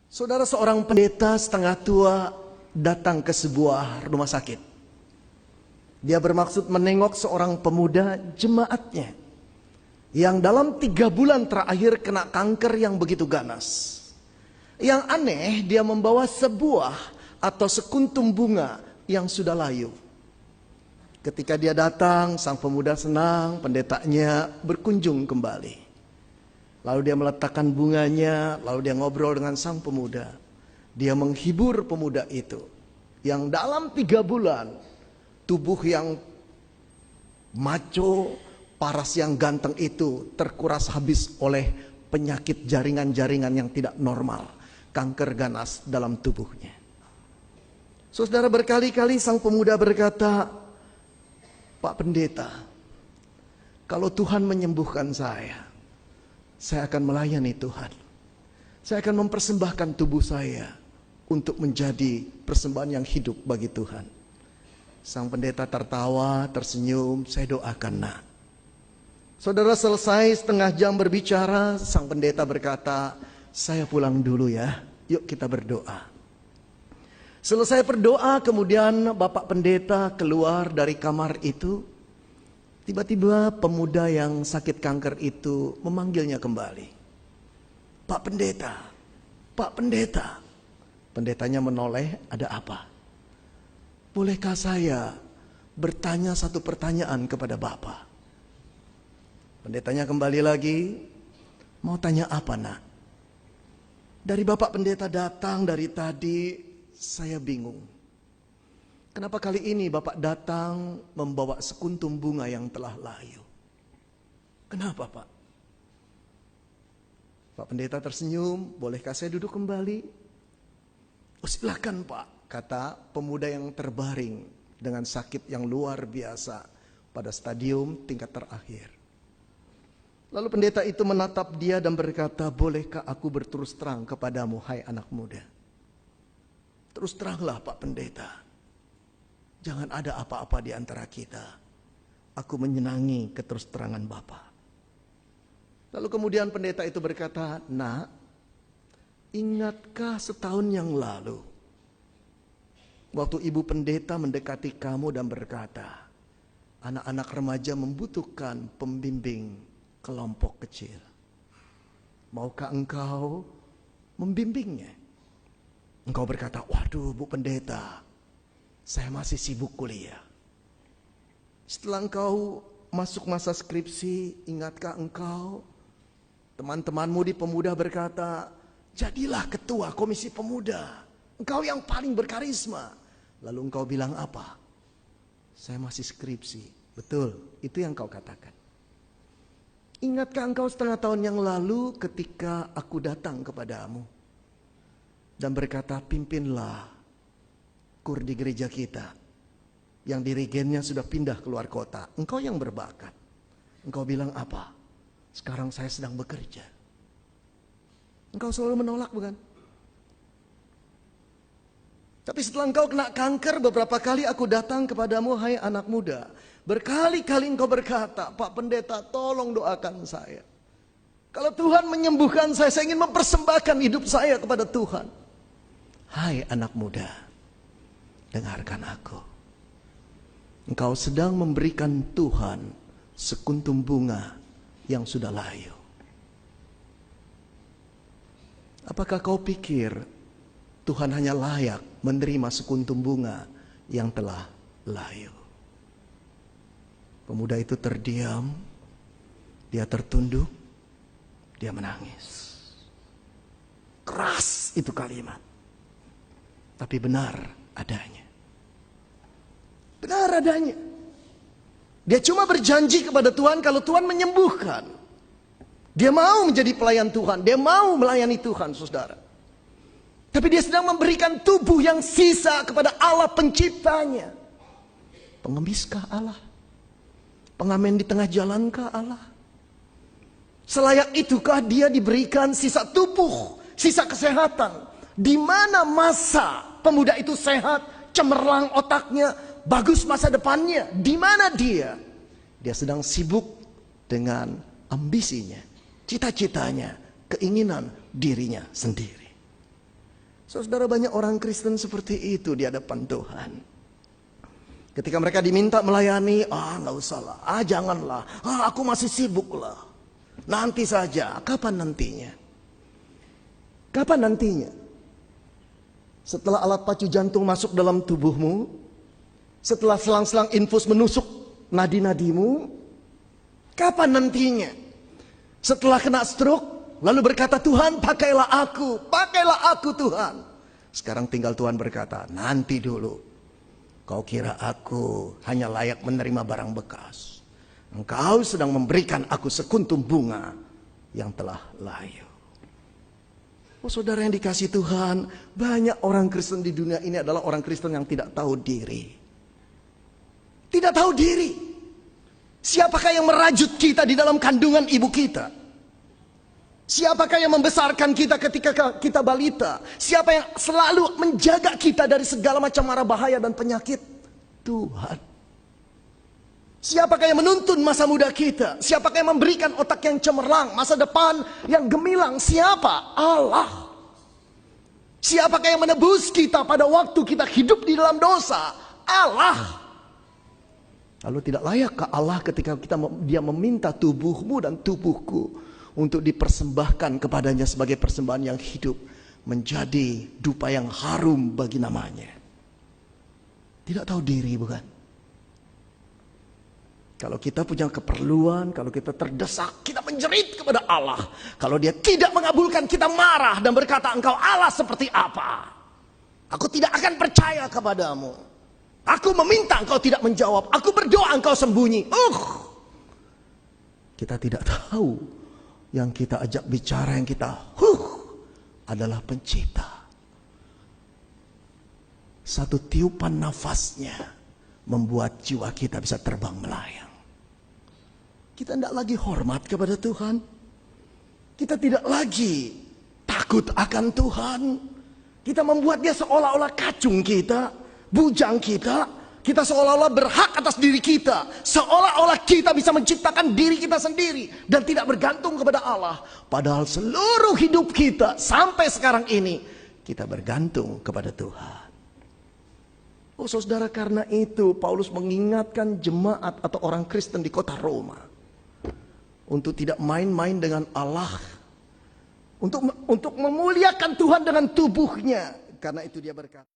Saudara, seorang pendeta setengah tua datang ke sebuah rumah sakit. Dia bermaksud menengok seorang pemuda jemaatnya yang dalam 3 bulan terakhir kena kanker yang begitu ganas. Yang aneh, dia membawa sebuah atau sekuntum bunga yang sudah layu. Ketika dia datang, sang pemuda senang, pendetanya berkunjung kembali. Lalu dia meletakkan bunganya, lalu dia ngobrol dengan sang pemuda. Dia menghibur pemuda itu, yang dalam 3 bulan, tubuh yang maco, paras yang ganteng itu terkuras habis oleh penyakit jaringan-jaringan yang tidak normal. Kanker ganas dalam tubuhnya. Saudara, berkali-kali sang pemuda berkata, "Pak Pendeta, kalau Tuhan menyembuhkan saya akan melayani Tuhan. Saya akan mempersembahkan tubuh saya untuk menjadi persembahan yang hidup bagi Tuhan." Sang pendeta tertawa, tersenyum, "Saya doakan, nak." Saudara, selesai setengah jam berbicara, sang pendeta berkata, "Saya pulang dulu ya, yuk kita berdoa." Selesai berdoa, kemudian Bapak Pendeta keluar dari kamar itu. Tiba-tiba pemuda yang sakit kanker itu memanggilnya kembali. "Pak Pendeta, Pak Pendeta." Pendetanya menoleh, "Ada apa?" "Bolehkah saya bertanya satu pertanyaan kepada Bapak?" Pendetanya kembali lagi, "Mau tanya apa, nak?" "Dari Bapak Pendeta datang dari tadi, saya bingung. Kenapa kali ini Bapak datang membawa sekuntum bunga yang telah layu? Kenapa, Pak?" Pak Pendeta tersenyum, "Bolehkah saya duduk kembali?" "Oh, silakan, Pak," kata pemuda yang terbaring dengan sakit yang luar biasa pada stadium tingkat terakhir. Lalu pendeta itu menatap dia dan berkata, "Bolehkah aku berterus terang kepadamu, hai anak muda?" "Terus teranglah, Pak Pendeta. Jangan ada apa-apa di antara kita. Aku menyenangi keterus terangan Bapak." Lalu kemudian pendeta itu berkata, "Nak, ingatkah setahun yang lalu, waktu ibu pendeta mendekati kamu dan berkata, anak-anak remaja membutuhkan pembimbing kelompok kecil. Maukah engkau membimbingnya?" Engkau berkata, "Waduh, Bu Pendeta, saya masih sibuk kuliah." Setelah engkau masuk masa skripsi, ingatkah engkau teman-temanmu di pemuda berkata, "Jadilah ketua komisi pemuda, engkau yang paling berkarisma." Lalu engkau bilang apa? "Saya masih skripsi." Betul, itu yang kau katakan. Ingatkah engkau setengah tahun yang lalu ketika aku datang kepadamu dan berkata, "Pimpinlah kur di gereja kita yang dirigennya sudah pindah keluar kota." Engkau yang berbakat. Engkau bilang apa? "Sekarang saya sedang bekerja." Engkau selalu menolak, bukan? Tapi setelah engkau kena kanker, beberapa kali aku datang kepadamu, hai anak muda. Berkali-kali engkau berkata, "Pak Pendeta, tolong doakan saya. Kalau Tuhan menyembuhkan saya ingin mempersembahkan hidup saya kepada Tuhan." Hai anak muda, dengarkan aku. Engkau sedang memberikan Tuhan sekuntum bunga yang sudah layu. Apakah kau pikir Tuhan hanya layak menerima sekuntum bunga yang telah layu? Pemuda itu terdiam, dia tertunduk, dia menangis. Keras itu kalimat, tapi benar adanya. Benar adanya. Dia cuma berjanji kepada Tuhan kalau Tuhan menyembuhkan. Dia mau menjadi pelayan Tuhan, dia mau melayani Tuhan, saudara. Tapi dia sedang memberikan tubuh yang sisa kepada Allah penciptanya. Pengemiskah Allah? Pengamen di tengah jalankah Allah? Selayak itukah dia diberikan sisa tubuh, sisa kesehatan? Di mana masa pemuda itu sehat, cemerlang otaknya, bagus masa depannya? Di mana dia? Dia sedang sibuk dengan ambisinya, cita-citanya, keinginan dirinya sendiri. Saudara, banyak orang Kristen seperti itu di hadapan Tuhan. Ketika mereka diminta melayani, nggak usah lah, janganlah, aku masih sibuk lah. Nanti saja, kapan nantinya? Kapan nantinya? Setelah alat pacu jantung masuk dalam tubuhmu, setelah selang-selang infus menusuk nadi-nadimu, kapan nantinya? Setelah kena stroke, lalu berkata, Tuhan pakailah aku Tuhan. Sekarang tinggal Tuhan berkata, nanti dulu. Kau kira aku hanya layak menerima barang bekas. Engkau sedang memberikan aku sekuntum bunga yang telah layu. Saudara yang dikasihi Tuhan, banyak orang Kristen di dunia ini adalah orang Kristen yang tidak tahu diri. Tidak tahu diri. Siapakah yang merajut kita di dalam kandungan ibu kita? Siapakah yang membesarkan kita ketika kita balita? Siapa yang selalu menjaga kita dari segala macam mara bahaya dan penyakit? Tuhan. Siapakah yang menuntun masa muda kita? Siapakah yang memberikan otak yang cemerlang, masa depan yang gemilang? Siapa? Allah. Siapakah yang menebus kita pada waktu kita hidup di dalam dosa? Allah. Lalu tidak layakkah Allah ketika dia meminta tubuhmu dan tubuhku untuk dipersembahkan kepadanya sebagai persembahan yang hidup, menjadi dupa yang harum bagi namanya? Tidak tahu diri, bukan? Kalau kita punya keperluan, kalau kita terdesak, kita menjerit kepada Allah. Kalau dia tidak mengabulkan, kita marah dan berkata, engkau Allah seperti apa? Aku tidak akan percaya kepadamu. Aku meminta, engkau tidak menjawab. Aku berdoa, engkau sembunyi. Kita tidak tahu yang kita ajak bicara, yang kita adalah Pencipta. Satu tiupan nafasnya membuat jiwa kita bisa terbang melayang. Kita tidak lagi hormat kepada Tuhan. Kita tidak lagi takut akan Tuhan. Kita membuat dia seolah-olah kacung kita, bujang kita. Kita seolah-olah berhak atas diri kita. Seolah-olah kita bisa menciptakan diri kita sendiri dan tidak bergantung kepada Allah. Padahal seluruh hidup kita sampai sekarang ini, kita bergantung kepada Tuhan. Saudara, karena itu Paulus mengingatkan jemaat atau orang Kristen di kota Roma untuk tidak main-main dengan Allah, untuk memuliakan Tuhan dengan tubuhnya. Karena itu dia berkata,